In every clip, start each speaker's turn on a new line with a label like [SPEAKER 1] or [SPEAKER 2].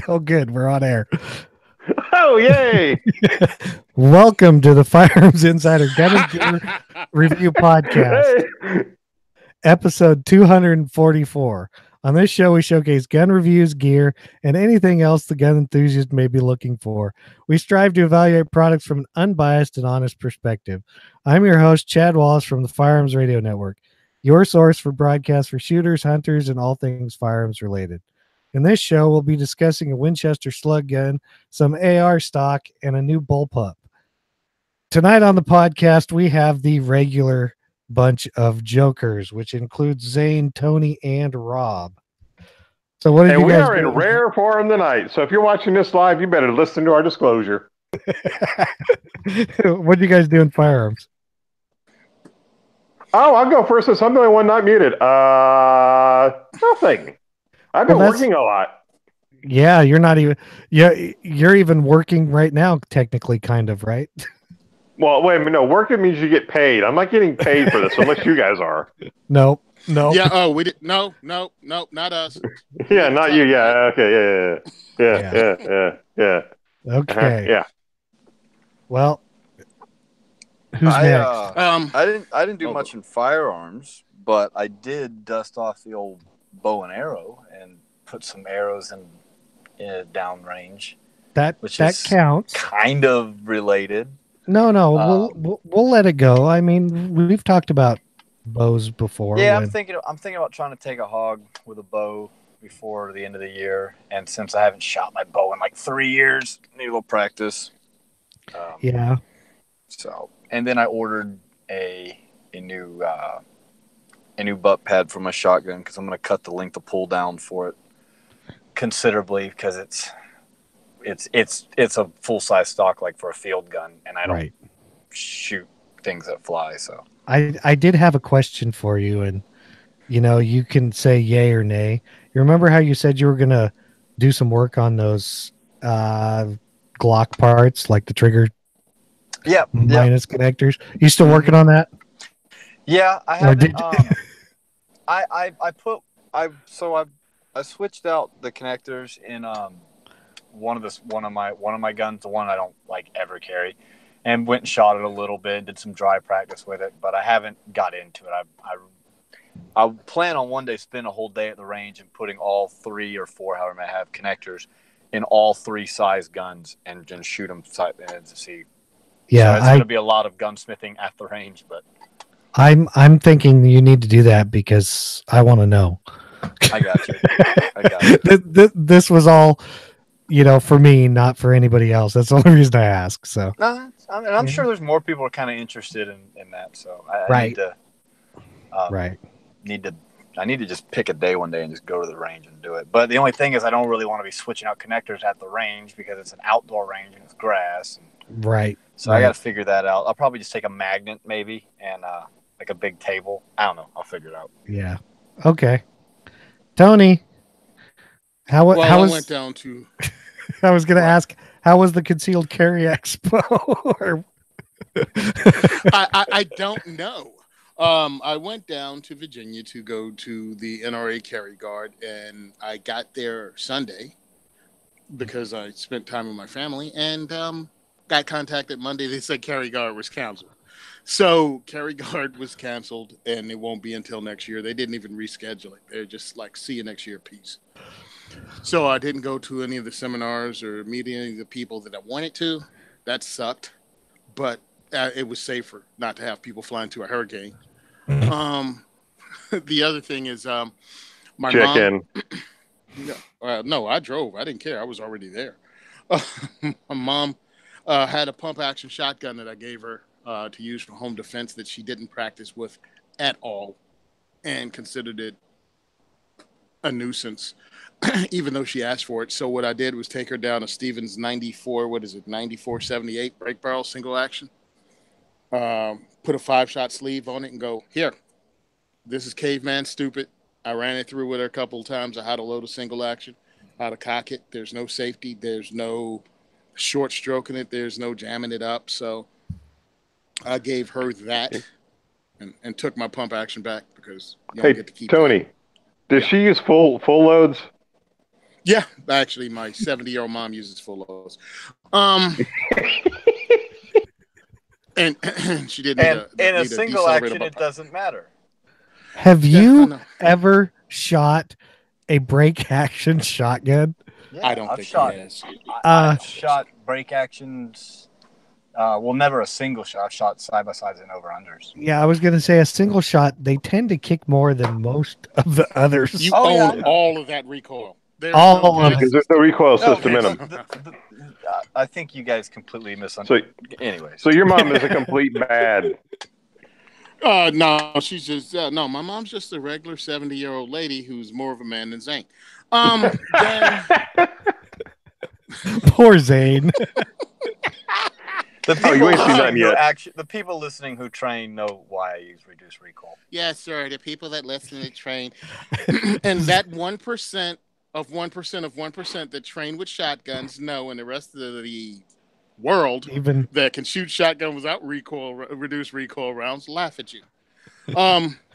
[SPEAKER 1] Oh, good. We're on air.
[SPEAKER 2] Oh, yay!
[SPEAKER 1] Welcome to the Firearms Insider Gun and Gear Review Podcast,
[SPEAKER 2] Hey.
[SPEAKER 1] episode 244. On this show, we showcase gun reviews, gear, and anything else the gun enthusiast may be looking for. We strive to evaluate products from an unbiased and honest perspective. I'm your host, Chad Wallace from the Firearms Radio Network, your source for broadcasts for shooters, hunters, and all things firearms related. In this show, we'll be discussing a Winchester slug gun, some AR stock, and a new Bullpup. Tonight on the podcast, we have the regular bunch of jokers, which includes Zane, Tony, and Rob. So what did
[SPEAKER 2] And
[SPEAKER 1] you
[SPEAKER 2] we
[SPEAKER 1] guys
[SPEAKER 2] are
[SPEAKER 1] do?
[SPEAKER 2] in rare form tonight. So if you're watching this live, you better listen to our disclosure.
[SPEAKER 1] What did you guys do in firearms?
[SPEAKER 2] Oh, I'll go first since I'm the only one not muted. Nothing. I've been working a lot.
[SPEAKER 1] Yeah, you're not even. Yeah, you're even working right now, technically, kind of, right?
[SPEAKER 2] Well, wait a minute. No, working means you get paid. I'm not getting paid for this unless you guys are.
[SPEAKER 1] No.
[SPEAKER 3] Yeah. Oh, we did. No, not us.
[SPEAKER 2] Yeah, not you. Yeah. Okay. Yeah.
[SPEAKER 1] Okay.
[SPEAKER 2] Yeah.
[SPEAKER 1] Well, who's next?
[SPEAKER 4] I didn't do much in firearms, but I did dust off the old bow and arrow and put some arrows in downrange.
[SPEAKER 1] That counts.
[SPEAKER 4] Kind of related.
[SPEAKER 1] No. We'll let it go. I mean, we've talked about bows before.
[SPEAKER 4] Yeah, I'm thinking about trying to take a hog with a bow before the end of the year, and since I haven't shot my bow in like 3 years, need a little practice.
[SPEAKER 1] Yeah.
[SPEAKER 4] So, and then I ordered a new butt pad for my shotgun because I'm going to cut the length of pull down for it considerably because it's a full size stock like for a field gun, and I don't shoot things that fly. So
[SPEAKER 1] I did have a question for you, and you can say yay or nay. You remember how you said you were going to do some work on those Glock parts, like the trigger minus connectors? You still working on that?
[SPEAKER 4] Yeah, I haven't. I switched out the connectors in one of my guns, the one I don't like ever carry, and went and shot it a little bit, did some dry practice with it, but I haven't got into it. I plan on one day spending a whole day at the range and putting all 3 or 4, however many I have, connectors in all 3 size guns and just shoot them to see.
[SPEAKER 1] Yeah,
[SPEAKER 4] so it's going to be a lot of gunsmithing at the range, but
[SPEAKER 1] I'm thinking you need to do that because I want to know.
[SPEAKER 4] I got you.
[SPEAKER 1] This was all, for me, not for anybody else. That's the only reason I ask. So
[SPEAKER 4] I'm sure there's more people are kind of interested in that. So I need to just pick a day one day and just go to the range and do it. But the only thing is I don't really want to be switching out connectors at the range because it's an outdoor range and it's grass. So I got to figure that out. I'll probably just take a magnet maybe and like a big table. I don't know. I'll figure it out.
[SPEAKER 1] Yeah. Okay. Tony, I went
[SPEAKER 3] down to.
[SPEAKER 1] I was going to ask, how was the Concealed Carry Expo?
[SPEAKER 3] I don't know. I went down to Virginia to go to the NRA Carry Guard, and I got there Sunday because I spent time with my family, and got contacted Monday. They said Carry Guard was canceled. So Carry Guard was canceled, and it won't be until next year. They didn't even reschedule it. They're just like, see you next year, peace. So I didn't go to any of the seminars or meet any of the people that I wanted to. That sucked, but it was safer not to have people fly into a hurricane. The other thing is my mom. No, I drove. I didn't care. I was already there. My mom had a pump action shotgun that I gave her to use for home defense that she didn't practice with at all and considered it a nuisance, even though she asked for it. So what I did was take her down a Stevens 9478 break barrel single action, put a 5-shot sleeve on it and go, here, this is caveman stupid. I ran it through with her a couple of times on how to load a single action, how to cock it. There's no safety. There's no short stroking it. There's no jamming it up. So I gave her that and took my pump action back because you don't get to keep
[SPEAKER 2] Tony, does she use full loads?
[SPEAKER 3] Yeah, actually, my 70-year-old mom uses full loads. And she didn't
[SPEAKER 4] And in a
[SPEAKER 3] need
[SPEAKER 4] single action, it doesn't matter.
[SPEAKER 1] Have you ever shot a break action shotgun?
[SPEAKER 4] Yeah,
[SPEAKER 3] I don't
[SPEAKER 4] I've
[SPEAKER 3] think
[SPEAKER 4] shot.
[SPEAKER 3] he has.
[SPEAKER 4] I've shot break actions. Well, never a single shot. I've shot side by sides and over unders.
[SPEAKER 1] Yeah, I was going to say a single shot. They tend to kick more than most of the others.
[SPEAKER 3] You own all of that recoil. There's
[SPEAKER 1] all
[SPEAKER 3] no
[SPEAKER 1] of it.
[SPEAKER 2] Because there's no recoil system in them.
[SPEAKER 4] I think you guys completely misunderstood. Anyways,
[SPEAKER 2] so your mom is a complete bad.
[SPEAKER 3] No, she's just no. My mom's just a regular 70-year-old lady who's more of a man than Zane.
[SPEAKER 1] Poor Zane.
[SPEAKER 4] The people,
[SPEAKER 2] you ain't seen nothing yet.
[SPEAKER 4] The people listening who train know why I use reduced recoil.
[SPEAKER 3] Yes, sir. The people that listen to train, and that 1% of 1% of 1% that train with shotguns know, and the rest of the world
[SPEAKER 1] even
[SPEAKER 3] that can shoot shotgun without recoil, reduced recoil rounds, laugh at you.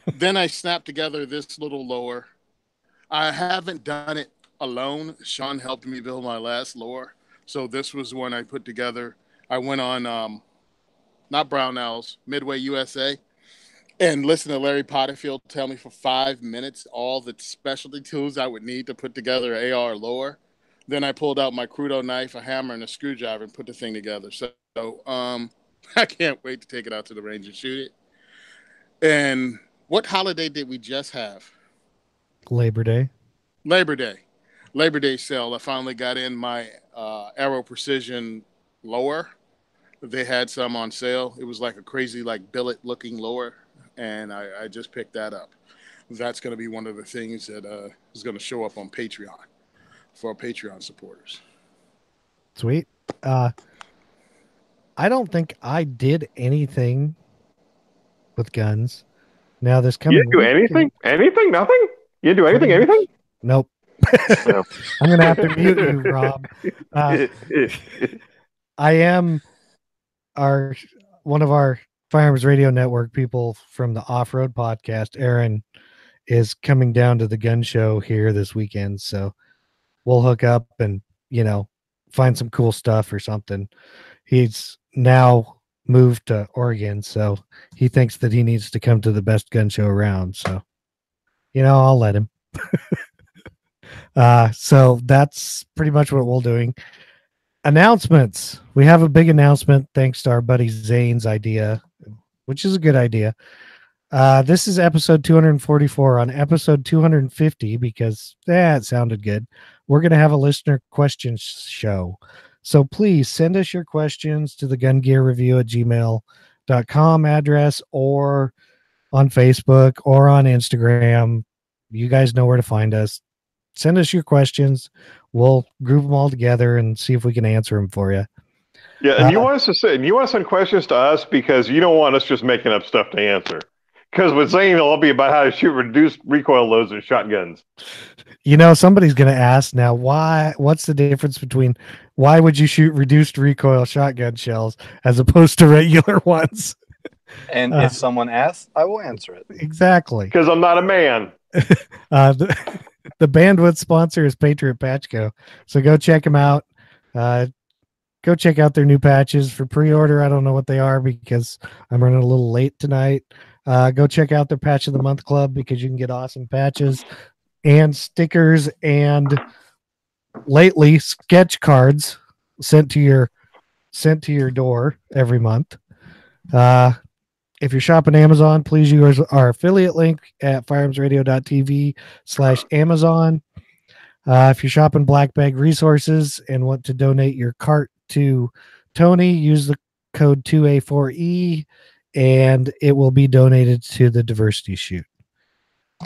[SPEAKER 3] Then I snapped together this little lower. I haven't done it alone. Sean helped me build my last lower, so this was one I put together. I went on, not Brownells, Midway USA, and listened to Larry Potterfield tell me for 5 minutes all the specialty tools I would need to put together an AR lower. Then I pulled out my Crudo knife, a hammer, and a screwdriver and put the thing together. So I can't wait to take it out to the range and shoot it. And what holiday did we just have?
[SPEAKER 1] Labor Day.
[SPEAKER 3] Labor Day sale. I finally got in my Aero Precision lower. They had some on sale. It was like a crazy, like billet looking lower, and I just picked that up. That's going to be one of the things that is going to show up on Patreon for our Patreon supporters.
[SPEAKER 1] Sweet. I don't think I did anything with guns. Now this coming.
[SPEAKER 2] You didn't do anything? Anything? Nothing? You didn't do anything? Anything?
[SPEAKER 1] Nope.
[SPEAKER 2] No.
[SPEAKER 1] I'm going to have to mute you, Rob. I am one of our Firearms Radio Network people from the Off-Road Podcast. Aaron is coming down to the gun show here this weekend, so we'll hook up and find some cool stuff or something. He's now moved to Oregon, so he thinks that he needs to come to the best gun show around. So, I'll let him. So that's pretty much what we're doing. Announcements. We have a big announcement thanks to our buddy Zane's idea, which is a good idea. This is episode 244. On episode 250, because it sounded good, we're going to have a listener questions show. So please send us your questions to the gungearreview@gmail.com address, or on Facebook or on Instagram. You guys know where to find us. Send us your questions. We'll group them all together and see if we can answer them for you.
[SPEAKER 2] Yeah, and you want us to send questions to us because you don't want us just making up stuff to answer. Because with Zane, it'll all be about how to shoot reduced recoil loads and shotguns.
[SPEAKER 1] Somebody's going to ask now, what's the difference between why would you shoot reduced recoil shotgun shells as opposed to regular ones?
[SPEAKER 4] And if someone asks, I will answer it.
[SPEAKER 1] Exactly.
[SPEAKER 2] Because I'm not a man.
[SPEAKER 1] The bandwidth sponsor is Patriot Patch Co. So go check them out. Go check out their new patches for pre-order. I don't know what they are because I'm running a little late tonight. Go check out their Patch of the Month Club because you can get awesome patches and stickers and lately sketch cards sent to your door every month. If you're shopping Amazon, please use our affiliate link at firearmsradio.tv/Amazon. If you're shopping Black Bag Resources and want to donate your cart to Tony, use the code 2A4E and it will be donated to the Diversity Shoot.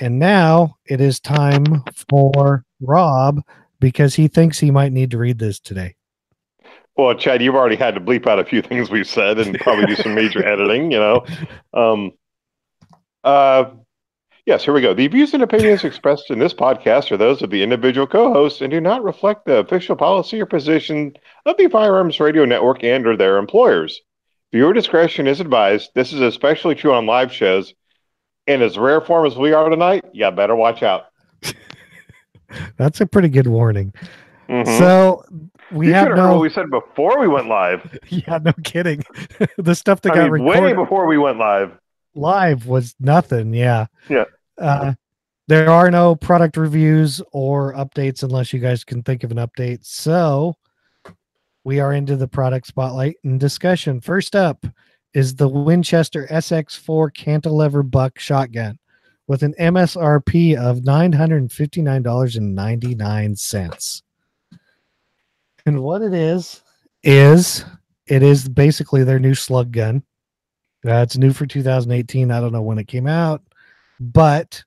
[SPEAKER 1] And now it is time for Rob because he thinks he might need to read this today.
[SPEAKER 2] Well, Chad, you've already had to bleep out a few things we've said and probably do some major editing, Yes, here we go. The views and opinions expressed in this podcast are those of the individual co-hosts and do not reflect the official policy or position of the Firearms Radio Network and or their employers. Viewer discretion is advised. This is especially true on live shows. In as rare form as we are tonight, you better watch out.
[SPEAKER 1] That's a pretty good warning.
[SPEAKER 2] Mhm.
[SPEAKER 1] So we
[SPEAKER 2] You
[SPEAKER 1] have
[SPEAKER 2] should have heard
[SPEAKER 1] no.
[SPEAKER 2] what we said before we went live.
[SPEAKER 1] Yeah, no kidding. The stuff that
[SPEAKER 2] I
[SPEAKER 1] got
[SPEAKER 2] mean, way
[SPEAKER 1] recorded
[SPEAKER 2] before we went live.
[SPEAKER 1] live was nothing. Yeah.
[SPEAKER 2] Yeah.
[SPEAKER 1] There are no product reviews or updates unless you guys can think of an update. So we are into the product spotlight and discussion. First up is the Winchester SX4 cantilever buck shotgun with an MSRP of $959.99. And what it is it is basically their new slug gun. It's new for 2018. I don't know when it came out, but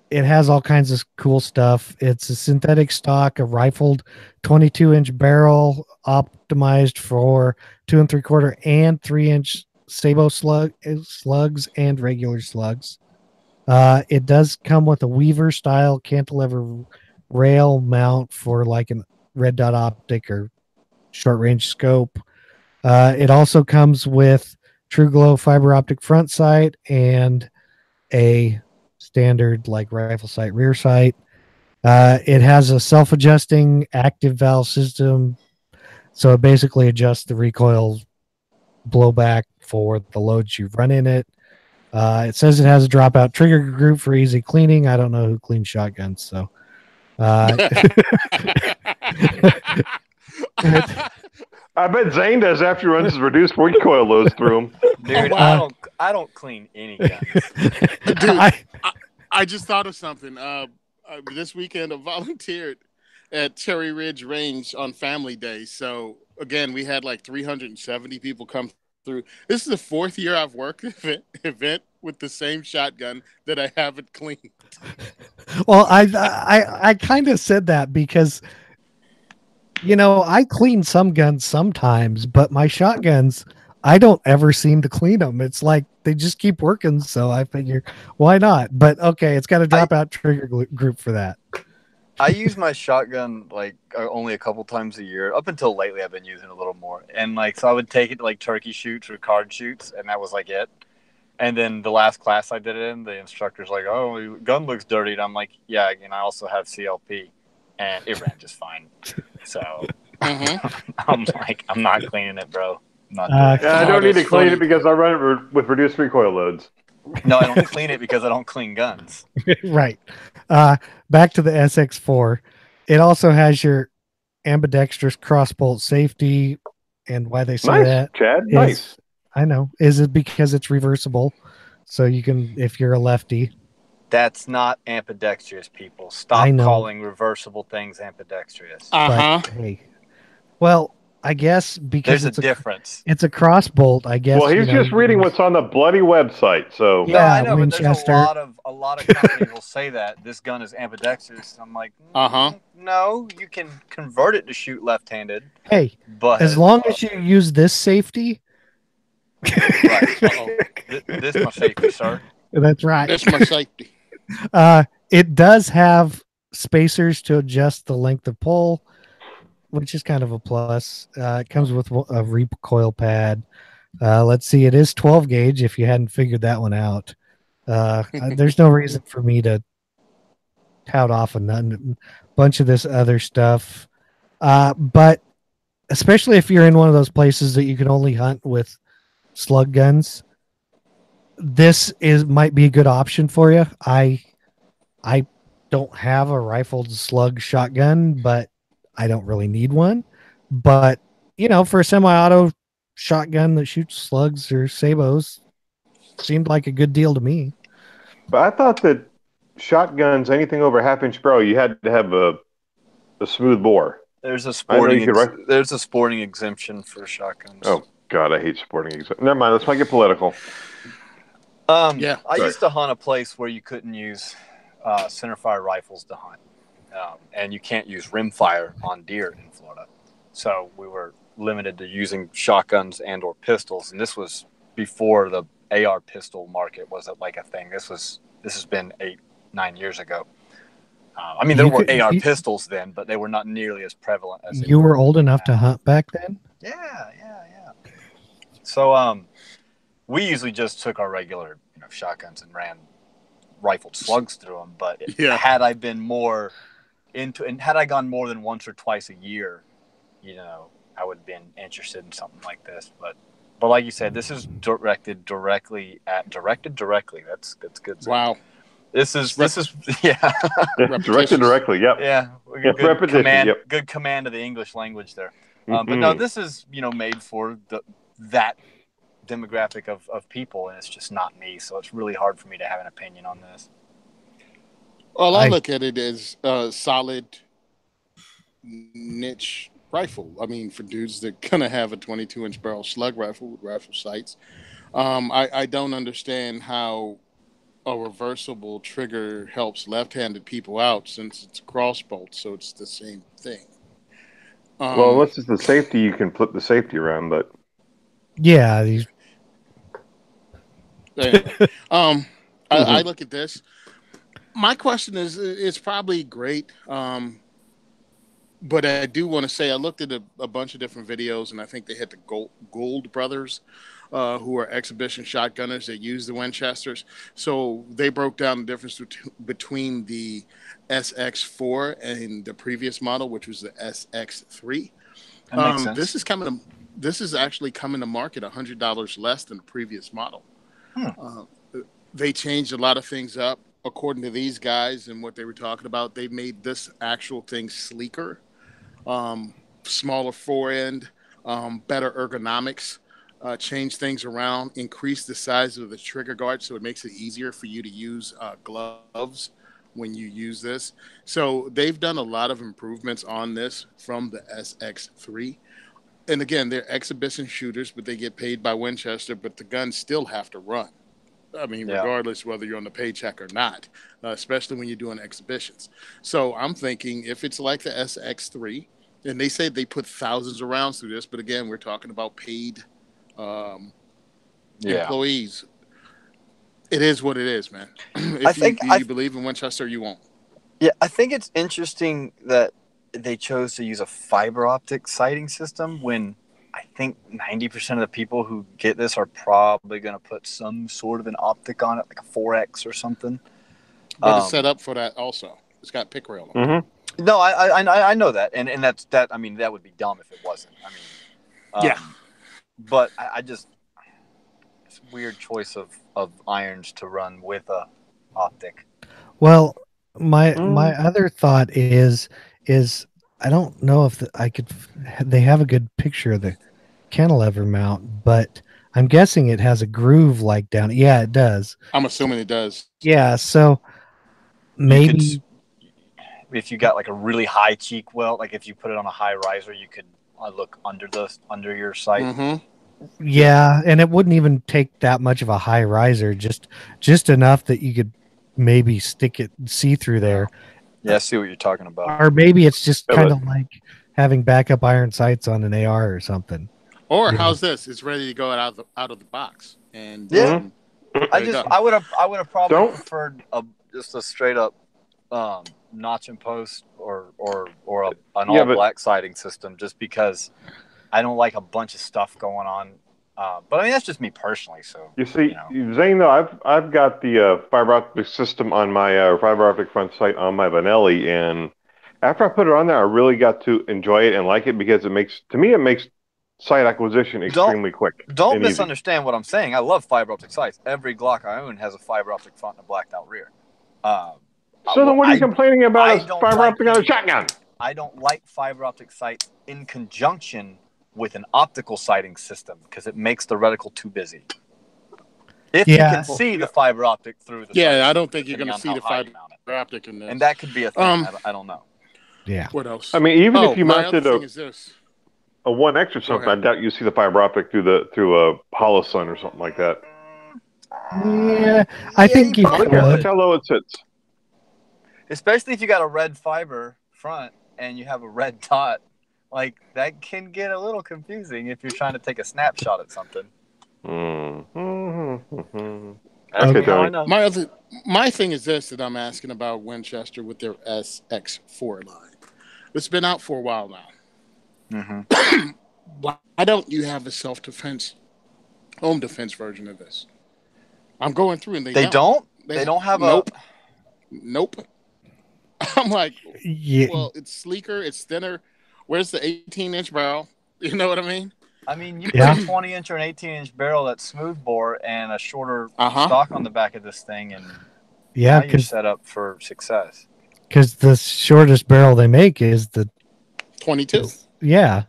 [SPEAKER 1] it has all kinds of cool stuff. It's a synthetic stock, a rifled 22-inch barrel optimized for 2 3/4 and 3-inch sabot slugs and regular slugs. It does come with a Weaver style cantilever rail mount for like a red dot optic or short range scope. It also comes with True Glow fiber optic front sight and a standard like rifle sight rear sight. It has a self-adjusting active valve system, so it basically adjusts the recoil blowback for the loads you run in it. It says it has a dropout trigger group for easy cleaning. I don't know who cleans shotguns, so
[SPEAKER 2] I bet Zane does after he runs his reduced recoil loads through him.
[SPEAKER 4] Dude, I don't clean any guns.
[SPEAKER 3] Dude, I just thought of something. This weekend, I volunteered at Cherry Ridge Range on Family Day. So again, we had like 370 people come through. This is the 4th year I've worked event with the same shotgun that I haven't cleaned.
[SPEAKER 1] Well, I kind of said that because, you know, I clean some guns sometimes, but my shotguns, I don't ever seem to clean them. It's like they just keep working. So I figure, why not? But okay, it's got a dropout trigger group for that.
[SPEAKER 4] I use my shotgun like only a couple times a year. Up until lately, I've been using it a little more. And like, so I would take it to like turkey shoots or card shoots, and that was like it. And then the last class I did it in, the instructor's like, "Oh, your gun looks dirty." And I'm like, "Yeah, and I also have CLP," and it ran just fine. So I'm like, I'm not cleaning it, bro. I'm not doing it.
[SPEAKER 2] Yeah, I don't need to clean it because I run it with reduced recoil loads.
[SPEAKER 4] No, I don't clean it because I don't clean guns.
[SPEAKER 1] Right. Back to the SX4. It also has your ambidextrous crossbolt safety, and why they say
[SPEAKER 2] Nice,
[SPEAKER 1] that,
[SPEAKER 2] Chad.
[SPEAKER 1] is,
[SPEAKER 2] Nice.
[SPEAKER 1] I know. Is it because it's reversible? So you can, if you're a lefty.
[SPEAKER 4] That's not ambidextrous, people. Stop calling reversible things ambidextrous.
[SPEAKER 1] But, hey, well, I guess because
[SPEAKER 4] there's a difference.
[SPEAKER 1] It's a crossbolt, I guess.
[SPEAKER 2] Well, he's just reading what's on the bloody website. So
[SPEAKER 1] yeah,
[SPEAKER 4] I know,
[SPEAKER 1] Winchester.
[SPEAKER 4] But there's a lot of companies will say that this gun is ambidextrous. I'm like, no, you can convert it to shoot left-handed.
[SPEAKER 1] Hey,
[SPEAKER 4] but
[SPEAKER 1] as long as you use this safety.
[SPEAKER 4] Right. This is my safety, sir.
[SPEAKER 1] That's right.
[SPEAKER 3] That's my safety.
[SPEAKER 1] It does have spacers to adjust the length of pull, which is kind of a plus. It comes with a recoil pad. Let's see, it is 12 gauge if you hadn't figured that one out. There's no reason for me to tout off a bunch of this other stuff. But especially if you're in one of those places that you can only hunt with slug guns, this might be a good option for you. I don't have a rifled slug shotgun, but I don't really need one. But you know, for a semi-auto shotgun that shoots slugs or sabots, seemed like a good deal to me.
[SPEAKER 2] But I thought that shotguns, anything over half-inch barrel, you had to have a smooth bore.
[SPEAKER 4] There's a sporting exemption for shotguns.
[SPEAKER 2] Oh God, I hate sporting exemption. Never mind. Let's not get political.
[SPEAKER 4] I used to hunt a place where you couldn't use centerfire rifles to hunt, and you can't use rimfire on deer in Florida. So we were limited to using shotguns and or pistols, and this was before the AR pistol market was like a thing. This has been 8-9 years ago. I mean, there were AR pistols then, but they were not nearly as prevalent as
[SPEAKER 1] you were old enough to hunt back then.
[SPEAKER 4] Yeah. So we usually just took our regular shotguns and ran rifled slugs through them. But
[SPEAKER 3] Yeah.
[SPEAKER 4] had I been more into, and had I gone more than once or twice a year, you know, I would have been interested in something like this. But like you said, this is directed directly. That's good.
[SPEAKER 3] Wow.
[SPEAKER 4] This is yeah.
[SPEAKER 2] Directed directly. Yep.
[SPEAKER 4] Yeah. Good command of the English language there. But no, this is, you know, made for that demographic of people, and it's just not me. So it's really hard for me to have an opinion on this.
[SPEAKER 3] Well, I look at it as a solid niche rifle. I mean, for dudes that gonna have a 22-inch barrel slug rifle with rifle sights. I don't understand how a reversible trigger helps left-handed people out, since it's a crossbolt, so it's the same thing.
[SPEAKER 2] Well, unless it's the safety, you can flip the safety around, but
[SPEAKER 1] yeah.
[SPEAKER 3] Anyway, I look at this. My question is, it's probably great, but I do want to say I looked at a bunch of different videos, and I think they hit the Gould brothers, who are exhibition shotgunners that use the Winchesters. So they broke down the difference between the SX4 and the previous model, which was the SX3.
[SPEAKER 4] That makes sense.
[SPEAKER 3] This is actually coming to market $100 less than the previous model. They changed a lot of things up. According to these guys and what they were talking about, they made this actual thing sleeker, smaller forend, better ergonomics, change things around, increase the size of the trigger guard so it makes it easier for you to use gloves when you use this. So they've done a lot of improvements on this from the SX3. And again, they're exhibition shooters, but they get paid by Winchester, but the guns still have to run. I mean, regardless whether you're on the paycheck or not, especially when you're doing exhibitions. So I'm thinking if it's like the SX3, and they say they put thousands of rounds through this, but again, we're talking about paid employees. It is what it is, man. If you believe in Winchester, you won't.
[SPEAKER 4] Yeah, I think it's interesting that they chose to use a fiber optic sighting system when I think 90% of the people who get this are probably going to put some sort of an optic on it, like a 4X or something.
[SPEAKER 3] But it's set up for that also. It's got pick rail on it.
[SPEAKER 4] No, I know that, and that's that. I mean, that would be dumb if it wasn't. I mean, but I just, it's a weird choice of irons to run with a optic.
[SPEAKER 1] Well, my other thought is I don't know if they have a good picture of the cantilever mount, but I'm guessing it has a groove like down. Yeah, it does.
[SPEAKER 3] I'm assuming it does.
[SPEAKER 1] Yeah, so maybe
[SPEAKER 4] if you got like a really high cheek welt, like if you put it on a high riser, you could look under your sight.
[SPEAKER 3] Mm-hmm.
[SPEAKER 1] Yeah, and it wouldn't even take that much of a high riser, just enough that you could maybe stick it see through there.
[SPEAKER 4] Yeah, I see what you're talking about.
[SPEAKER 1] Or maybe it's just kind of like having backup iron sights on an AR or something.
[SPEAKER 3] Or how's this? It's ready to go out of the box. And
[SPEAKER 4] I would have probably preferred just a straight up notch and post or an all black sighting system, just because I don't like a bunch of stuff going on. But I mean, that's just me personally. So
[SPEAKER 2] you see, Zane, though, I've got the fiber optic system on my fiber optic front sight on my Benelli, and after I put it on there, I really got to enjoy it and like it, because it makes sight acquisition extremely quick.
[SPEAKER 4] Don't misunderstand what I'm saying. I love fiber optic sights. Every Glock I own has a fiber optic front and a blacked out rear.
[SPEAKER 2] So then what are you complaining about a fiber optic on a shotgun?
[SPEAKER 4] I don't like fiber optic sights in conjunction with an optical sighting system, because it makes the reticle too busy. If you can see the fiber optic through the
[SPEAKER 3] I don't think you're going to see the fiber optic in this.
[SPEAKER 4] And that could be a thing. I don't know.
[SPEAKER 1] Yeah.
[SPEAKER 3] What else?
[SPEAKER 2] I mean, even if you mounted a
[SPEAKER 3] this.
[SPEAKER 2] a 1X or something, I doubt you see the fiber optic through a holosun or something like that.
[SPEAKER 1] Yeah, I think you could.
[SPEAKER 2] That's how low it sits.
[SPEAKER 4] Especially if you got a red fiber front and you have a red dot. Like, that can get a little confusing if you're trying to take a snapshot at something.
[SPEAKER 2] Okay, Tony.
[SPEAKER 3] My thing is this that I'm asking about Winchester with their SX4 line. It's been out for a while now. Why don't you have a self-defense, home defense version of this? I'm going through and they don't.
[SPEAKER 4] They don't have
[SPEAKER 3] Nope. I'm like,
[SPEAKER 1] Yeah.
[SPEAKER 3] well, it's sleeker, it's thinner. Where's the 18-inch barrel? You know what I mean?
[SPEAKER 4] I mean, you put a 20-inch or an 18-inch barrel that's smoothbore and a shorter stock on the back of this thing, and now you're set up for success.
[SPEAKER 1] Because the shortest barrel they make is the
[SPEAKER 3] 22.
[SPEAKER 1] Yeah.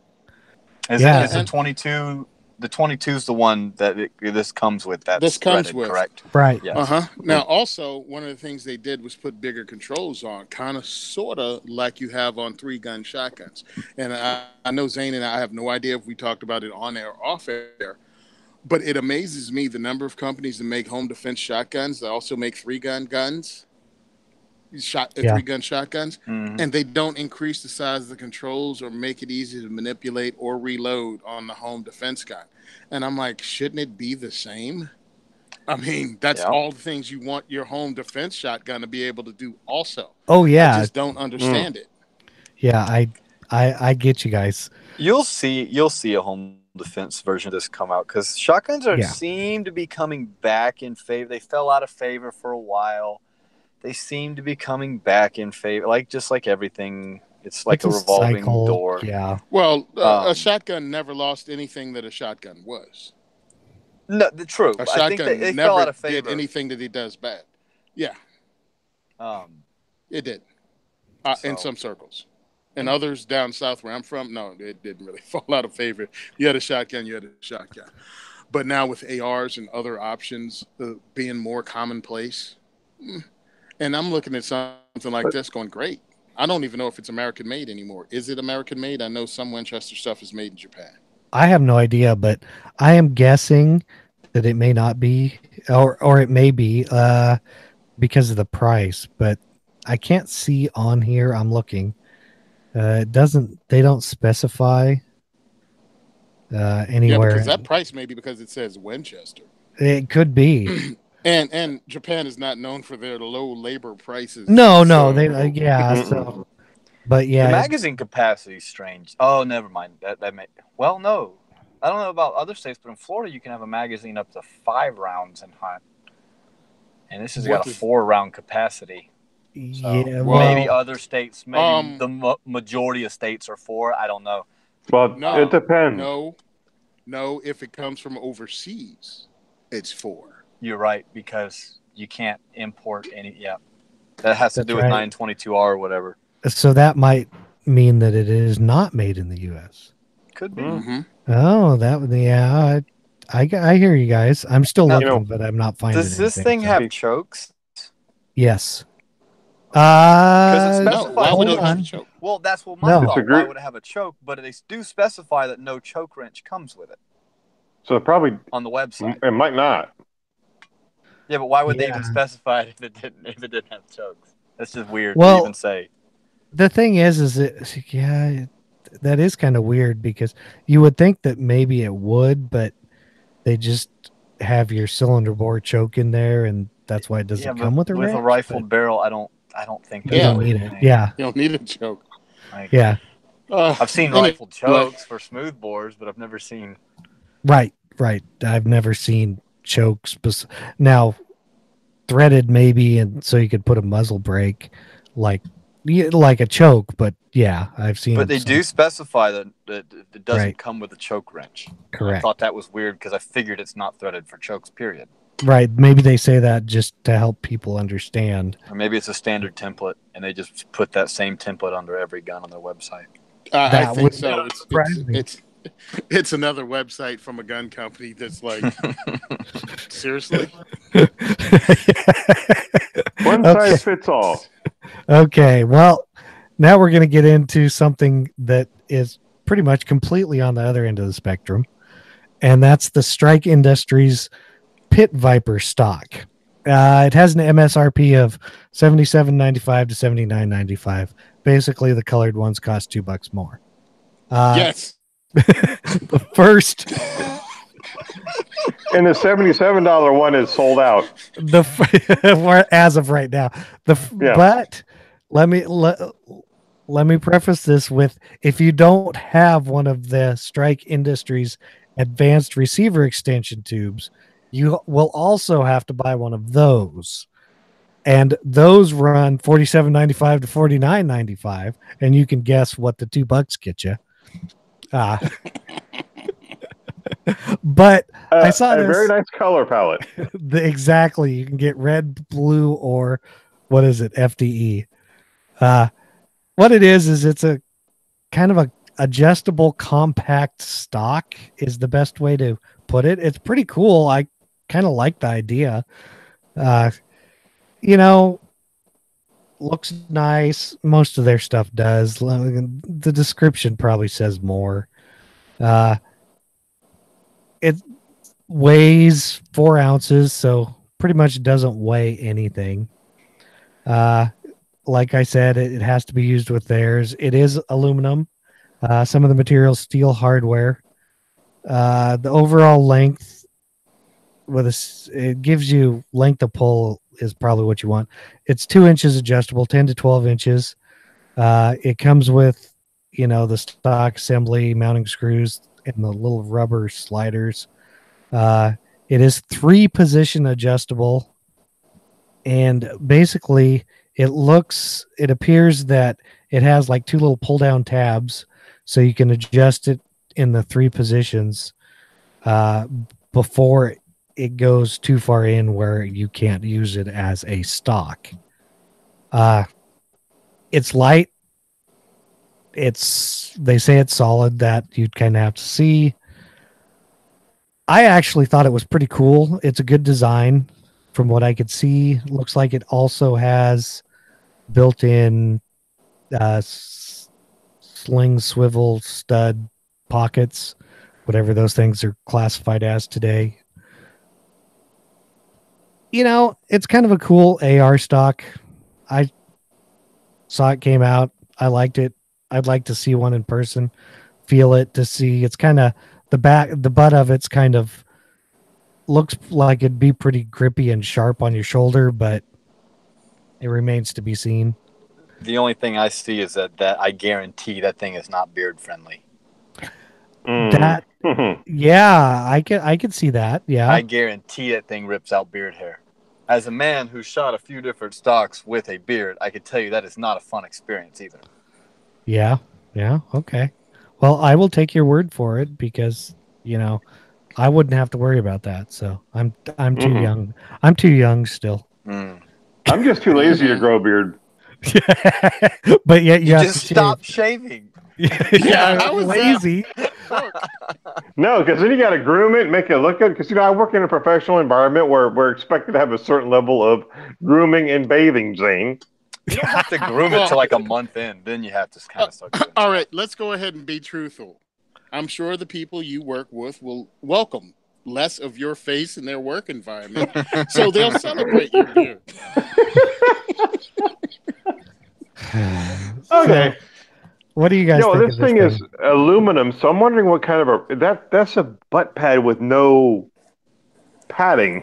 [SPEAKER 4] Is the 22? The 22 is the one that this comes with. This comes with, correct?
[SPEAKER 1] Right.
[SPEAKER 3] Yes. Now, also, one of the things they did was put bigger controls on, kind of, sort of like you have on 3-gun shotguns. And I know Zane and I have no idea if we talked about it on air or off air, but it amazes me the number of companies that make home defense shotguns that also make 3-gun guns. 3-gun shotguns, and they don't increase the size of the controls or make it easy to manipulate or reload on the home defense gun. And I'm like, shouldn't it be the same? I mean, that's all the things you want your home defense shotgun to be able to do also.
[SPEAKER 1] Oh yeah.
[SPEAKER 3] I just don't understand it.
[SPEAKER 1] Yeah, I get you guys.
[SPEAKER 4] You'll see a home defense version of this come out, because shotguns seem to be coming back in favor. They fell out of favor for a while. They seem to be coming back in favor, just like everything. It's like a revolving door.
[SPEAKER 1] Yeah.
[SPEAKER 3] Well, a shotgun never lost anything that a shotgun was.
[SPEAKER 4] No, the truth.
[SPEAKER 3] A shotgun
[SPEAKER 4] I think they
[SPEAKER 3] never
[SPEAKER 4] fell out of favor.
[SPEAKER 3] did anything that he does bad. Yeah. It did. In some circles. In others down south where I'm from, no, it didn't really fall out of favor. You had a shotgun, But now with ARs and other options being more commonplace, and I'm looking at something like this going, great. I don't even know if it's American made anymore. Is it American made? I know some Winchester stuff is made in Japan.
[SPEAKER 1] I have no idea, but I am guessing that it may not be, or it may be because of the price, but I can't see on here. I'm looking. They don't specify anywhere.
[SPEAKER 3] Yeah, because that price may be because it says Winchester.
[SPEAKER 1] It could be.
[SPEAKER 3] And Japan is not known for their low labor prices.
[SPEAKER 1] No, so, but yeah,
[SPEAKER 4] the magazine capacity is strange. Oh, never mind. That may. Well, no, I don't know about other states, but in Florida you can have a magazine up to 5 rounds in hunt, and this has got a 4-round capacity. So maybe other states, maybe the majority of states are 4. I don't know.
[SPEAKER 2] Well, it depends.
[SPEAKER 3] No, if it comes from overseas, it's 4.
[SPEAKER 4] You're right, because you can't import any. Yeah, that has to do with 922R or whatever.
[SPEAKER 1] So that might mean that it is not made in the U.S.
[SPEAKER 4] Could be.
[SPEAKER 1] Oh, I hear you guys. I'm still looking, but I'm not finding.
[SPEAKER 4] Does this thing have chokes?
[SPEAKER 1] Yes.
[SPEAKER 4] Because it specifies.
[SPEAKER 3] Why would it have a choke?
[SPEAKER 4] Well, that's what my thought. Why would it have a choke? But they do specify that no choke wrench comes with it.
[SPEAKER 2] So probably
[SPEAKER 4] on the website.
[SPEAKER 2] It might not.
[SPEAKER 4] Yeah, but why would they even specify it if it didn't have chokes? That's just weird to even say.
[SPEAKER 1] The thing is that is kind of weird, because you would think that maybe it would, but they just have your cylinder bore choke in there, and that's why it doesn't come with a wrench.
[SPEAKER 4] With a rifled barrel, I don't think
[SPEAKER 1] you don't need it. Yeah,
[SPEAKER 3] you don't need a choke.
[SPEAKER 4] I've seen rifled chokes for smooth bores, but I've never seen.
[SPEAKER 1] Right. I've never seen chokes. Now, threaded maybe, and so you could put a muzzle brake like a choke, but I've seen.
[SPEAKER 4] But they do specify that it doesn't come with a choke wrench.
[SPEAKER 1] Correct.
[SPEAKER 4] I thought that was weird because I figured it's not threaded for chokes, period.
[SPEAKER 1] Right. Maybe they say that just to help people understand.
[SPEAKER 4] Or maybe it's a standard template, and they just put that same template under every gun on their website.
[SPEAKER 3] I think so. It's another website from a gun company that's like, seriously?
[SPEAKER 2] One size fits all.
[SPEAKER 1] Okay, well, now we're going to get into something that is pretty much completely on the other end of the spectrum, and that's the Strike Industries Pit Viper stock. It has an MSRP of $77.95 to $79.95. Basically, the colored ones cost $2 more.
[SPEAKER 3] Yes.
[SPEAKER 1] The first
[SPEAKER 2] and the $77 one is sold out.
[SPEAKER 1] As of right now. But let me preface this with, if you don't have one of the Strike Industries advanced receiver extension tubes, you will also have to buy one of those. And those run $47.95 to $49.95, and you can guess what the $2 get you. But I saw
[SPEAKER 2] a
[SPEAKER 1] this
[SPEAKER 2] very nice color palette.
[SPEAKER 1] exactly. You can get red, blue, or what is it? FDE. What it is it's a kind of a adjustable compact stock is the best way to put it. It's pretty cool. I kind of like the idea. Looks nice. Most of their stuff does. The description probably says more. It weighs 4 ounces, so pretty much doesn't weigh anything. Like I said, it has to be used with theirs. It is aluminum. Some of the materials steel hardware. The overall length it gives you length of pull is probably what you want. It's 2 inches adjustable, 10 to 12 inches. It comes with, the stock assembly, mounting screws, and the little rubber sliders. It is 3-position adjustable. And basically it appears that it has like 2 little pull down tabs, so you can adjust it in the 3 positions before it goes too far in where you can't use it as a stock. It's light. They say it's solid. That you'd kind of have to see. I actually thought it was pretty cool. It's a good design from what I could see. Looks like it also has built-in sling, swivel, stud pockets, whatever those things are classified as today. It's kind of a cool AR stock. I saw it came out. I liked it. I'd like to see one in person, feel it, to see. It's kind of the butt of it's kind of looks like it'd be pretty grippy and sharp on your shoulder, but it remains to be seen.
[SPEAKER 4] The only thing I see is that I guarantee that thing is not beard friendly.
[SPEAKER 1] That, yeah, I could see that. Yeah,
[SPEAKER 4] I guarantee that thing rips out beard hair. As a man who shot a few different stocks with a beard, I can tell you that is not a fun experience either.
[SPEAKER 1] Yeah. Okay. Well, I will take your word for it because, I wouldn't have to worry about that. So I'm too young. I'm too young still.
[SPEAKER 2] I'm just too lazy to grow a beard.
[SPEAKER 1] But yet you have
[SPEAKER 4] just stop shaving.
[SPEAKER 1] Yeah, I was lazy.
[SPEAKER 2] No, because then you got to groom it, make it look good. Because I work in a professional environment where we're expected to have a certain level of grooming and bathing, Zane.
[SPEAKER 4] You don't have to groom it to like a month in. Then you have to kind of start doing
[SPEAKER 3] all right, let's go ahead and be truthful. I'm sure the people you work with will welcome less of your face in their work environment, so they'll celebrate your beard.
[SPEAKER 2] Okay.
[SPEAKER 1] What do you guys think?
[SPEAKER 2] This thing is aluminum, so I'm wondering what kind of that's a butt pad with no padding.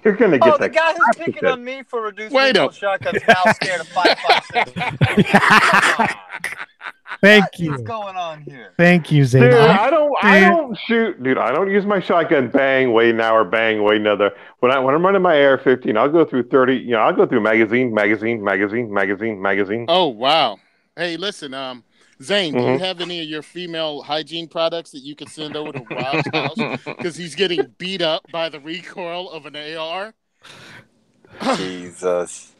[SPEAKER 2] You're gonna get
[SPEAKER 4] the guy who's picking on me for reducing shotguns now scared of 5.56.
[SPEAKER 1] Thank you.
[SPEAKER 4] What's going on here?
[SPEAKER 1] Thank you, Zane.
[SPEAKER 2] Dude, I don't shoot. Dude, I don't use my shotgun. Bang, wait an hour. Bang, wait another. When I'm running my AR-15, I'll go through 30. I'll go through magazine.
[SPEAKER 3] Oh wow! Hey, listen, Zane, do you have any of your female hygiene products that you could send over to Rob's house because he's getting beat up by the recoil of an AR?
[SPEAKER 4] Jesus.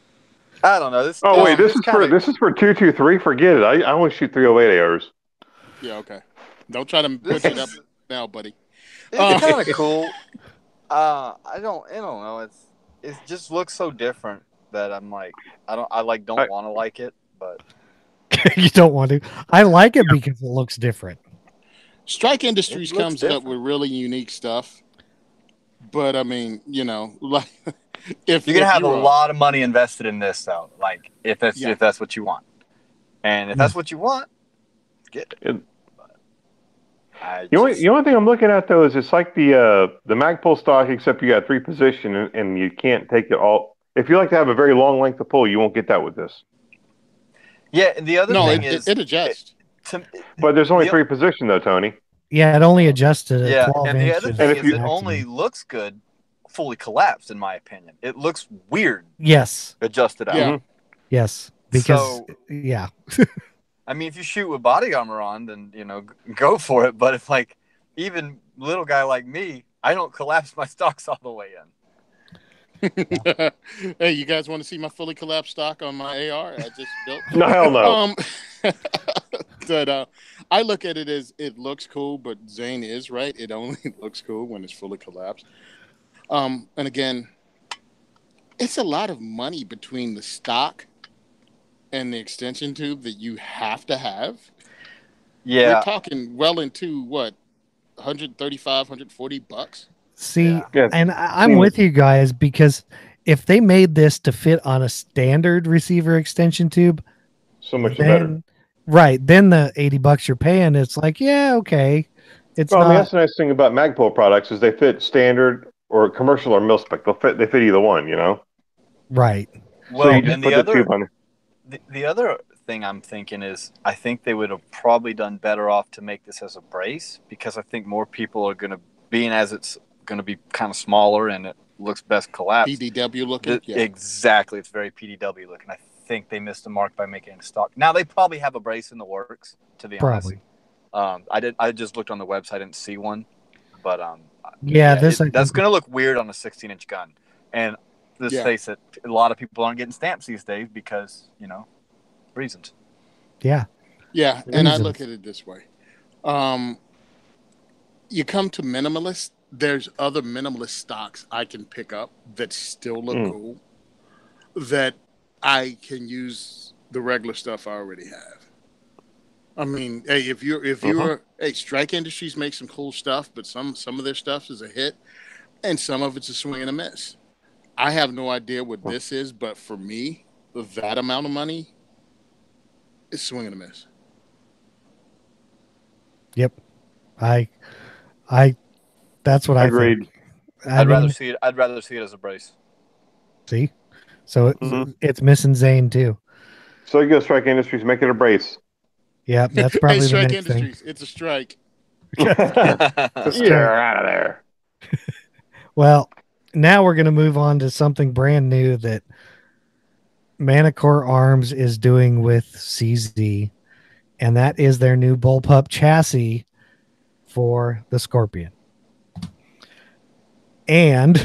[SPEAKER 4] I don't know.
[SPEAKER 2] This is for 223. Forget it. I only shoot 308 ARs.
[SPEAKER 3] Yeah, okay. Don't try to push it up now, buddy.
[SPEAKER 4] It's kind of cool. I don't know. It just looks so different that I'm like, don't want to like it, but
[SPEAKER 1] you don't want to. I like it because it looks different.
[SPEAKER 3] Strike Industries comes up with really unique stuff, but I mean, like.
[SPEAKER 4] If you're gonna have a lot of money invested in this, though, like if that's what you want, and if that's what you want, get it.
[SPEAKER 2] The only thing I'm looking at though is it's like the Magpul stock, except you got 3 position and you can't take it all. If you like to have a very long length of pull, you won't get that with this.
[SPEAKER 4] Yeah, and the other thing is
[SPEAKER 3] it adjusts.
[SPEAKER 2] But there's only 3 position though, Tony.
[SPEAKER 1] Yeah, it only adjusts to 12
[SPEAKER 4] and the
[SPEAKER 1] inches.
[SPEAKER 4] other thing is it only looks good fully collapsed, in my opinion. It looks weird.
[SPEAKER 1] Yes.
[SPEAKER 4] Adjusted out.
[SPEAKER 3] Yeah.
[SPEAKER 1] Yes. Because
[SPEAKER 4] I mean, if you shoot with body armor on, then go for it. But if like even little guy like me, I don't collapse my stocks all the way in.
[SPEAKER 3] Hey, you guys want to see my fully collapsed stock on my AR I just built?
[SPEAKER 2] No, hell no.
[SPEAKER 3] But I look at it as it looks cool, but Zane is right. It only looks cool when it's fully collapsed. And again, it's a lot of money between the stock and the extension tube that you have to have.
[SPEAKER 4] Yeah.
[SPEAKER 3] We're talking well into what, $135, $140?
[SPEAKER 1] See,
[SPEAKER 2] Yeah.
[SPEAKER 1] and I'm with you guys, because if they made this to fit on a standard receiver extension tube,
[SPEAKER 2] So much better.
[SPEAKER 1] Right, then the $80 you're paying, it's like, yeah, okay. It's
[SPEAKER 2] Well,
[SPEAKER 1] not.
[SPEAKER 2] I mean, that's the nice thing about Magpul products is they fit standard or commercial or mil-spec. They fit either one,
[SPEAKER 1] Right.
[SPEAKER 4] Well,
[SPEAKER 2] so you just
[SPEAKER 4] and
[SPEAKER 2] put the tube on.
[SPEAKER 4] the other thing I'm thinking is I think they would have probably done better off to make this as a brace, because I think more people are going to, being as it's going to be kind of smaller and it looks best collapsed.
[SPEAKER 3] PDW looking? Yeah.
[SPEAKER 4] Exactly. It's very PDW looking. I think they missed the mark by making it stock. Now, they probably have a brace in the works, to be honest. I just looked on the website, I didn't see one. But that's going to look weird on a 16-inch gun. And let's face it, a lot of people aren't getting stamps these days because, reasons.
[SPEAKER 1] Yeah.
[SPEAKER 3] Yeah, and I look at it this way. You come to minimalist, there's other minimalist stocks I can pick up that still look cool, that I can use the regular stuff I already have. I mean, hey, if you're Strike Industries makes some cool stuff, but some of their stuff is a hit, and some of it's a swing and a miss. I have no idea what this is, but for me, that amount of money is swing and a miss.
[SPEAKER 1] Yep. That's what
[SPEAKER 2] Agreed.
[SPEAKER 1] I think.
[SPEAKER 4] I'd rather see it as a brace.
[SPEAKER 1] See? So it's missing Zane too.
[SPEAKER 2] So you go Strike Industries, make it a brace.
[SPEAKER 1] Yeah, that's probably the
[SPEAKER 3] Strike
[SPEAKER 1] next
[SPEAKER 3] Industries.
[SPEAKER 1] thing.
[SPEAKER 3] It's a strike.
[SPEAKER 2] You're out of there.
[SPEAKER 1] Well, now we're going to move on to something brand new that Manicore Arms is doing with CZ, and that is their new Bullpup chassis for the Scorpion. And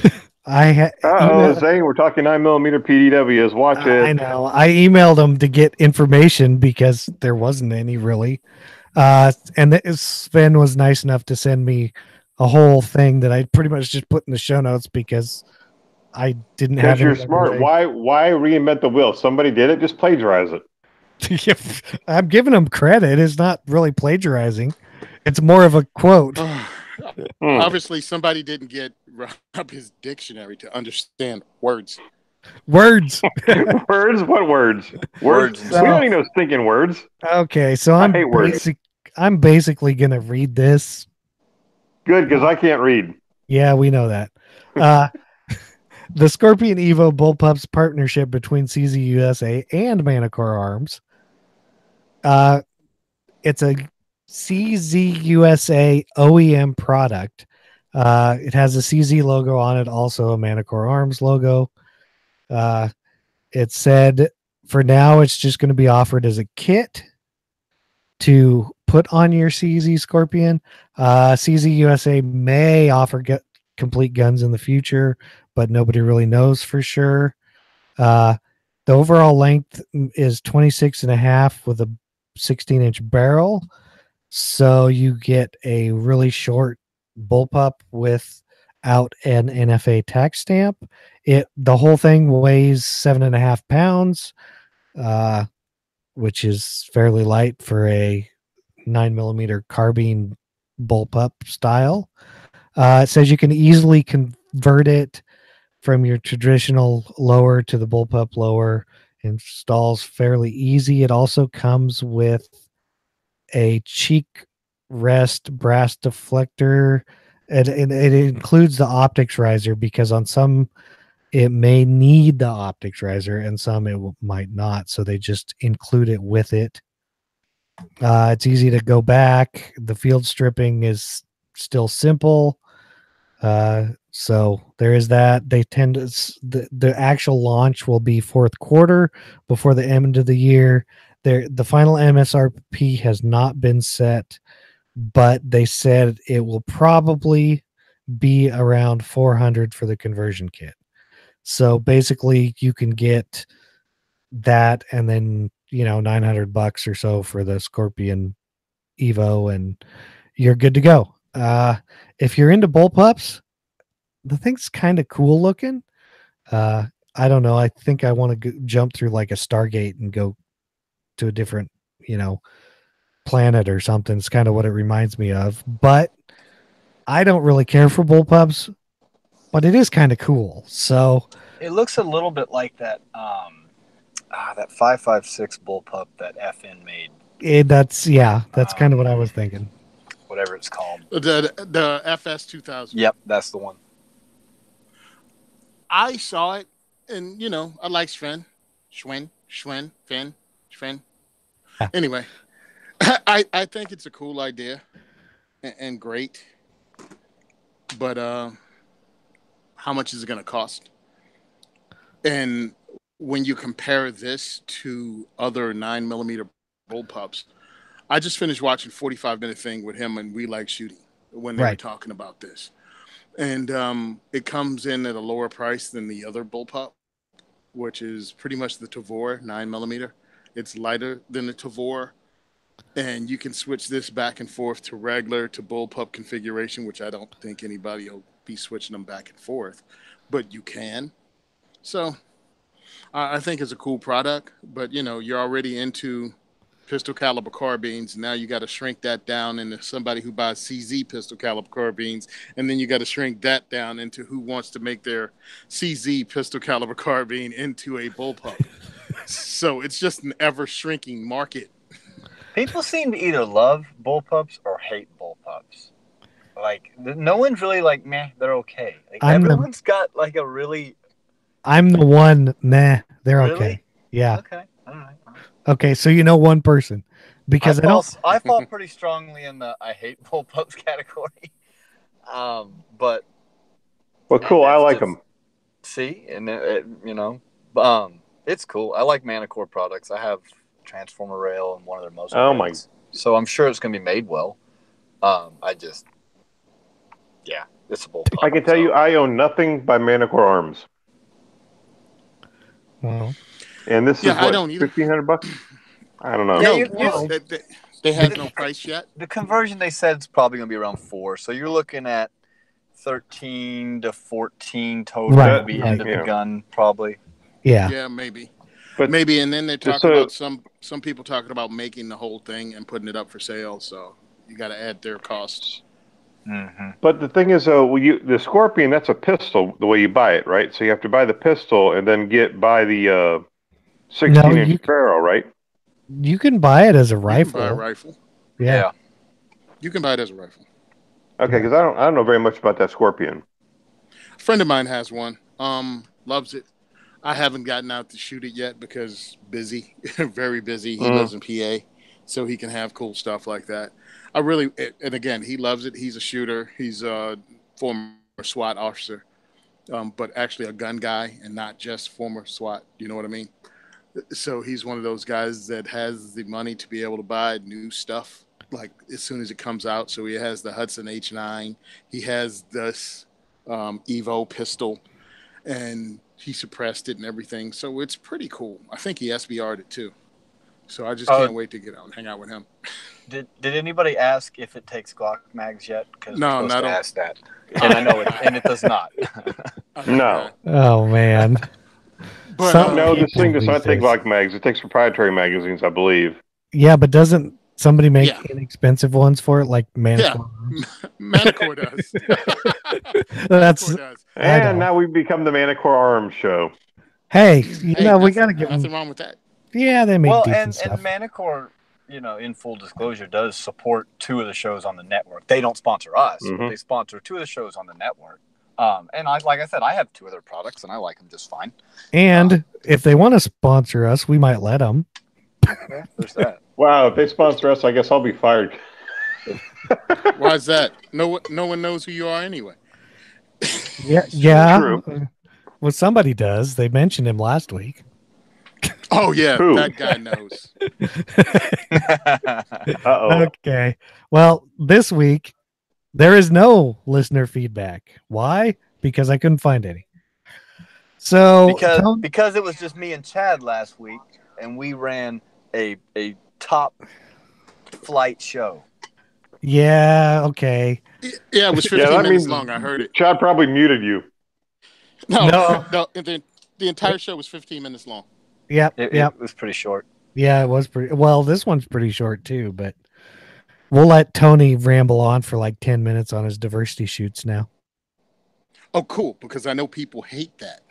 [SPEAKER 2] Zane, we're talking 9mm PDWs. Watch it.
[SPEAKER 1] I know. I emailed them to get information because there wasn't any really. And Sven was nice enough to send me a whole thing that I pretty much just put in the show notes because I didn't have.
[SPEAKER 2] Because you're smart. Why reinvent the wheel? Somebody did it. Just plagiarize it.
[SPEAKER 1] I'm giving them credit. It's not really plagiarizing. It's more of a quote.
[SPEAKER 3] Obviously, somebody didn't get up his dictionary to understand words.
[SPEAKER 1] Words.
[SPEAKER 2] Words? What words? Words.
[SPEAKER 1] So,
[SPEAKER 2] we don't even know stinking words.
[SPEAKER 1] Okay, so I'm basically going to read this.
[SPEAKER 2] Good, because I can't read.
[SPEAKER 1] Yeah, we know that. The Scorpion Evo Bullpup's partnership between CZ USA and Manicore Arms. It's a CZ USA OEM product. It has a CZ logo on it, also a Manicore Arms logo. It said for now it's just going to be offered as a kit to put on your CZ Scorpion. CZ USA may offer complete guns in the future, but nobody really knows for sure. The overall length is 26.5 with a 16-inch barrel. So you get a really short bullpup without an NFA tax stamp. The whole thing weighs 7.5 pounds, which is fairly light for a 9mm carbine bullpup style. It says you can easily convert it from your traditional lower to the bullpup lower. Installs fairly easy. It also comes with a cheek rest brass deflector. It includes the optics riser because on some it may need the optics riser and some it might not. So they just include it with it. It's easy to go back. The field stripping is still simple. So there is that. They tend to the actual launch will be fourth quarter before the end of the year. The final MSRP has not been set, but they said it will probably be around 400 for the conversion kit. So basically you can get that and then, $900 or so for the Scorpion Evo and you're good to go. If you're into bullpups, the thing's kind of cool looking. I don't know. I think I want to jump through like a Stargate and go to a different, planet or something. It's kind of what it reminds me of. But I don't really care for bullpups, but it is kind of cool. So
[SPEAKER 4] it looks a little bit like that that 5.56 bullpup that FN made.
[SPEAKER 1] That's kind of what I was thinking.
[SPEAKER 4] Whatever it's called.
[SPEAKER 3] The FS 2000.
[SPEAKER 4] Yep, that's the one.
[SPEAKER 3] I saw it, and I like Sven. Anyway, I think it's a cool idea and great, but how much is it going to cost? And when you compare this to other 9mm bullpups, I just finished watching 45-minute thing with him and We Like Shooting when they were talking about this. And it comes in at a lower price than the other bullpup, which is pretty much the Tavor 9mm. It's lighter than the Tavor. And you can switch this back and forth to regular to bullpup configuration, which I don't think anybody will be switching them back and forth. But you can. So I think it's a cool product. But, you're already into pistol caliber carbines. Now you got to shrink that down into somebody who buys CZ pistol caliber carbines, and then you got to shrink that down into who wants to make their CZ pistol caliber carbine into a bullpup. So it's just an ever shrinking market.
[SPEAKER 4] People seem to either love bullpups or hate bullpups. Like no one's really like, meh, they're okay. Like everyone's got like a really.
[SPEAKER 1] I'm the one. Nah, they're
[SPEAKER 4] really?
[SPEAKER 1] Okay. Yeah.
[SPEAKER 4] Okay. All right.
[SPEAKER 1] Okay, so one person because
[SPEAKER 4] I fall pretty strongly in the I hate bullpups category. But
[SPEAKER 2] well, cool. I like them.
[SPEAKER 4] See, and it's cool. I like Manicore products. I have Transformer Rail and one of their most.
[SPEAKER 2] Oh my!
[SPEAKER 4] So I'm sure it's going to be made well. It's a bullpup.
[SPEAKER 2] I can tell you, I own nothing by Manicore Arms.
[SPEAKER 1] Wow.
[SPEAKER 2] And this is
[SPEAKER 3] I don't either.
[SPEAKER 2] $1,500. I don't know.
[SPEAKER 3] No, they have no price yet.
[SPEAKER 4] The conversion they said is probably going to be around 4. So you're looking at 13 to 14 total to be into the gun, probably.
[SPEAKER 1] Yeah.
[SPEAKER 3] Yeah, maybe. But maybe, and then they talk about some people talking about making the whole thing and putting it up for sale. So you got to add their costs.
[SPEAKER 4] Mm-hmm.
[SPEAKER 2] But the thing is, the Scorpion, that's a pistol the way you buy it, right? So you have to buy the pistol and then buy the 16-inch barrel, right?
[SPEAKER 1] You can buy it as a rifle.
[SPEAKER 3] You can buy a rifle.
[SPEAKER 1] Yeah.
[SPEAKER 3] You can buy it as a rifle.
[SPEAKER 2] Okay, because I don't know very much about that Scorpion.
[SPEAKER 3] A friend of mine has one. Loves it. I haven't gotten out to shoot it yet because busy, very busy. He lives in PA, so he can have cool stuff like that. And again, he loves it. He's a shooter. He's a former SWAT officer, but actually a gun guy and not just former SWAT. You know what I mean? So he's one of those guys that has the money to be able to buy new stuff like as soon as it comes out. So he has the Hudson H9. He has this Evo pistol, and he suppressed it and everything. So it's pretty cool. I think he SBR'd it too. So I just can't wait to get out and hang out with him.
[SPEAKER 4] Did anybody ask if it takes Glock mags yet?
[SPEAKER 3] No, not
[SPEAKER 4] ask that. And I know it, and it does not.
[SPEAKER 2] No.
[SPEAKER 1] Oh man.
[SPEAKER 2] But no, this thing does not take Glock mags. It takes proprietary magazines, I believe.
[SPEAKER 1] Yeah, but doesn't somebody make inexpensive ones for it, like Manicore?
[SPEAKER 3] Yeah, Manicore does.
[SPEAKER 1] That's
[SPEAKER 2] and now we've become the Manicore Arms show.
[SPEAKER 1] Hey, we got to give
[SPEAKER 3] nothing wrong with that.
[SPEAKER 1] Yeah, they make decent stuff.
[SPEAKER 4] And Manicore, in full disclosure, does support 2 of the shows on the network. They don't sponsor us, but they sponsor 2 of the shows on the network. And like I said, I have 2 other products, and I like them just fine.
[SPEAKER 1] And if they want to sponsor us, we might let them.
[SPEAKER 4] Yeah, there's that.
[SPEAKER 2] Wow, if they sponsor us, I guess I'll be fired.
[SPEAKER 3] Why is that? No one knows who you are anyway.
[SPEAKER 1] Yeah.
[SPEAKER 2] True.
[SPEAKER 1] Well, somebody does. They mentioned him last week.
[SPEAKER 3] Oh yeah,
[SPEAKER 2] Who?
[SPEAKER 3] that guy knows.
[SPEAKER 2] Uh-oh.
[SPEAKER 1] Okay. Well, this week there is no listener feedback. Why? Because I couldn't find any. So
[SPEAKER 4] because it was just me and Chad last week, and we ran a top flight show.
[SPEAKER 1] Yeah. Okay.
[SPEAKER 3] Yeah, it was 15
[SPEAKER 2] that
[SPEAKER 3] minutes
[SPEAKER 2] means
[SPEAKER 3] long. I heard it.
[SPEAKER 2] Chad probably muted you.
[SPEAKER 3] No. The entire show was 15 minutes long.
[SPEAKER 1] Yep.
[SPEAKER 4] It was pretty short.
[SPEAKER 1] Yeah, it was pretty. Well, this one's pretty short too, but we'll let Tony ramble on for like 10 minutes on his diversity shoots now.
[SPEAKER 3] Oh, cool, because I know people hate that.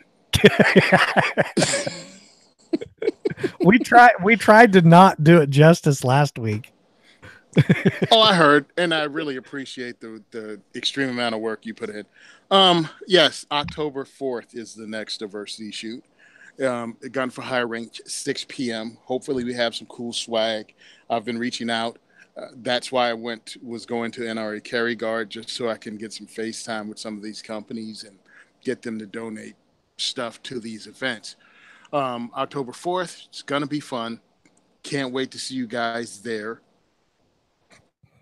[SPEAKER 1] We tried to not do it justice last week.
[SPEAKER 3] Oh, I heard, and I really appreciate the extreme amount of work you put in. Yes, October 4th is the next diversity shoot. Gun for Hire range, 6 p.m. Hopefully we have some cool swag. I've been reaching out. That's why I was going to NRA Carry Guard, just so I can get some FaceTime with some of these companies and get them to donate stuff to these events. October 4th, it's going to be fun. Can't wait to see you guys there.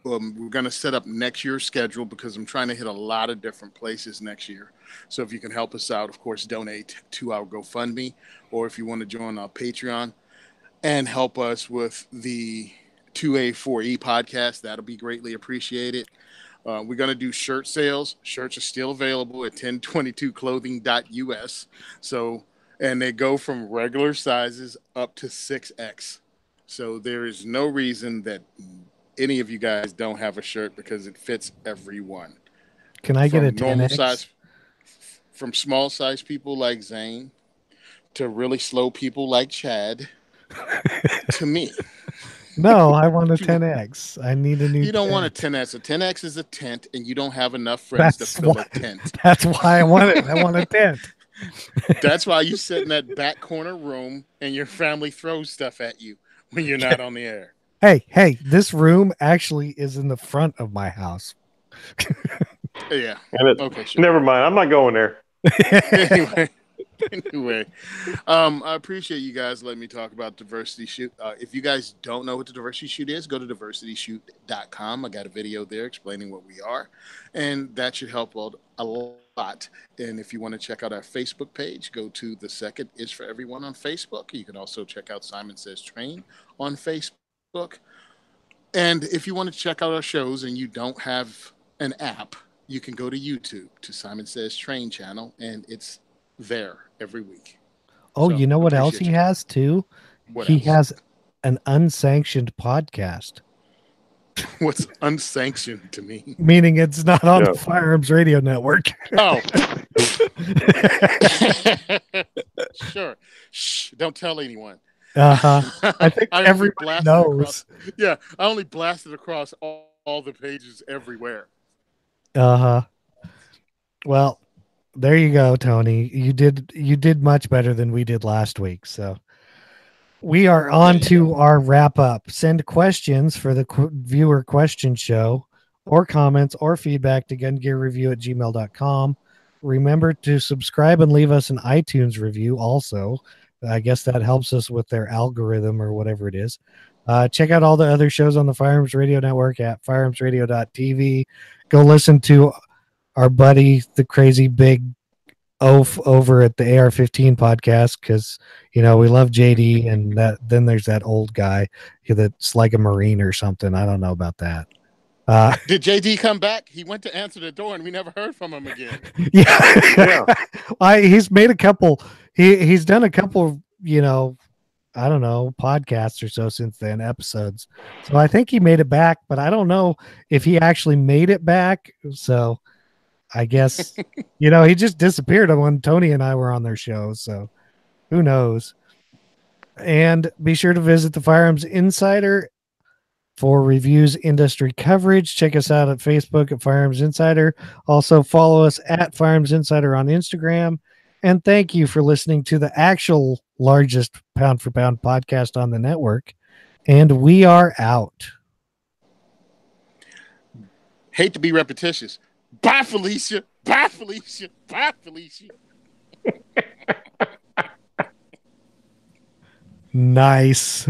[SPEAKER 3] We're going to set up next year's schedule because I'm trying to hit a lot of different places next year. So if you can help us out, of course, donate to our GoFundMe, or if you want to join our Patreon and help us with the 2A4E podcast, that'll be greatly appreciated. We're going to do shirt sales. Shirts are still available at 1022clothing.us. So, and they go from regular sizes up to 6X. So there is no reason that any of you guys don't have a shirt because it fits everyone.
[SPEAKER 1] Can I get a 10X?
[SPEAKER 3] Normal size, from small size people like Zane to really slow people like Chad to me.
[SPEAKER 1] No, I want a 10X. I need a new.
[SPEAKER 3] You don't want a 10X. A 10X is a tent, and you don't have enough friends to fill a tent.
[SPEAKER 1] That's why I want it. I want a tent.
[SPEAKER 3] That's why you sit in that back corner room and your family throws stuff at you when you're not on the air.
[SPEAKER 1] Hey, this room actually is in the front of my house.
[SPEAKER 3] Yeah.
[SPEAKER 2] Okay, sure. Never mind. I'm not going there.
[SPEAKER 3] Anyway, I appreciate you guys letting me talk about Diversity Shoot. If you guys don't know what the Diversity Shoot is, go to diversityshoot.com. I got a video there explaining what we are, and that should help a lot. And if you want to check out our Facebook page, go to The Second Is For Everyone on Facebook. You can also check out Simon Says Train on Facebook. And if you want to check out our shows and you don't have an app, you can go to YouTube to Simon Says Train channel, and it's there every week.
[SPEAKER 1] Oh, so, you know what else he has too? He has an unsanctioned podcast.
[SPEAKER 3] What's unsanctioned to me?
[SPEAKER 1] Meaning it's not on the Firearms Radio Network.
[SPEAKER 3] Oh. Sure. Shh, don't tell anyone.
[SPEAKER 1] I think everybody knows.
[SPEAKER 3] I only blasted across all the pages everywhere.
[SPEAKER 1] Well, there you go, Tony. You did much better than we did last week. So we are on to our wrap up. Send questions for the viewer question show, or comments or feedback to gungearreview@gmail.com. Remember to subscribe and leave us an iTunes review also. I guess that helps us with their algorithm or whatever it is. Check out all the other shows on the Firearms Radio Network at firearmsradio.tv. Go listen to our buddy, the crazy big oaf over at the AR-15 podcast, because, we love JD, and then there's that old guy that's like a Marine or something. I don't know about that.
[SPEAKER 3] Did JD come back? He went to answer the door, and we never heard from him again.
[SPEAKER 1] Yeah. He's made a couple. He's done a couple, I don't know, podcasts or so since then, episodes. So I think he made it back, but I don't know if he actually made it back. So I guess, he just disappeared when Tony and I were on their show. So who knows? And be sure to visit the Firearms Insider for reviews, industry coverage. Check us out at Facebook at Firearms Insider. Also follow us at Firearms Insider on Instagram. And thank you for listening to the actual largest pound for pound podcast on the network. And we are out.
[SPEAKER 3] Hate to be repetitious. Bye, Felicia. Bye, Felicia. Bye, Felicia.
[SPEAKER 1] Nice.